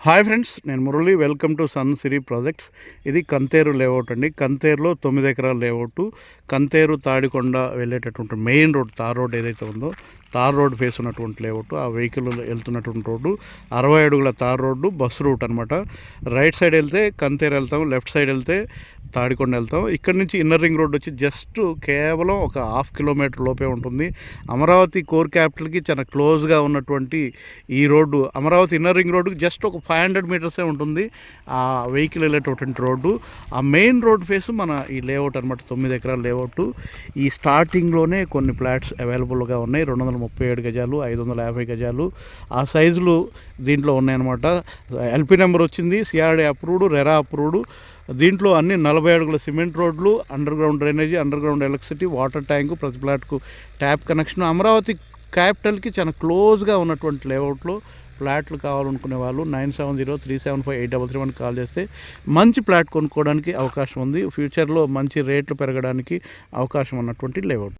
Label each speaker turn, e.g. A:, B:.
A: Hi friends, నేను Murali. Welcome to Sun Siri projects. ఇది Kantheru layout అండి. కంతేరులో 9 ఎకరాల లేఅవుట్. కంతేరు తాడికొండ వెళ్ళేటటువంటి మెయిన్ రోడ్, తార్ రోడ్ ఏదైతే ఉందో, తార్ రోడ్ ఫేస్ ఉన్నటువంటి లేఅవుట్. ఆ వెహికల్ వెళ్తున్నటువంటి రోడ్డు 60 అడుగుల తార్ రోడ్డు, బస్సు రూట్ అనమాట. రైట్ సైడ్ వెళ్తే కంతేరు వెళ్తాం, లెఫ్ట్ సైడ్ వెళ్తే తాడికొండ వెళ్తాం. ఇక్కడ నుంచి ఇన్నర్ రింగ్ రోడ్ వచ్చి జస్ట్ కేవలం ఒక 1/2 కిలోమీటర్ లోపే ఉంటుంది. అమరావతి కోర్ క్యాపిటల్కి చాలా క్లోజ్గా ఉన్నటువంటి ఈ రోడ్డు, అమరావతి ఇన్నర్ రింగ్ రోడ్డుకి జస్ట్ ఒక 500 మీటర్సే ఉంటుంది ఆ వెహికల్ వెళ్ళేటటువంటి రోడ్డు. ఆ మెయిన్ రోడ్ ఫేస్ మన ఈ లేఅవుట్ అనమాట, 9 ఎకరాల లేఅవుట్. ఈ స్టార్టింగ్లోనే కొన్ని ఫ్లాట్స్ అవైలబుల్గా ఉన్నాయి. 237 గజాలు, 550 గజాలు, ఆ సైజులు దీంట్లో ఉన్నాయన్నమాట. ఎల్పి నెంబర్ వచ్చింది, సిఆర్డీ అప్రూవ్డ్, రెరా అప్రూవ్డ్. దీంట్లో అన్ని 40 అడుగుల సిమెంట్ రోడ్లు, under ground drainage, under ground electricity, water tank, ప్రతి ప్లాట్కు ట్యాప్ కనెక్షన్. అమరావతి క్యాపిటల్కి చాలా క్లోజ్గా ఉన్నటువంటి లేఅవుట్లో ఫ్లాట్లు కావాలనుకునే వాళ్ళు 9703758331 కాల్ చేస్తే మంచి ఫ్లాట్ కొనుక్కోవడానికి అవకాశం ఉంది. ఫ్యూచర్లో మంచి రేట్లు పెరగడానికి అవకాశం ఉన్నటువంటి లేఅవుట్.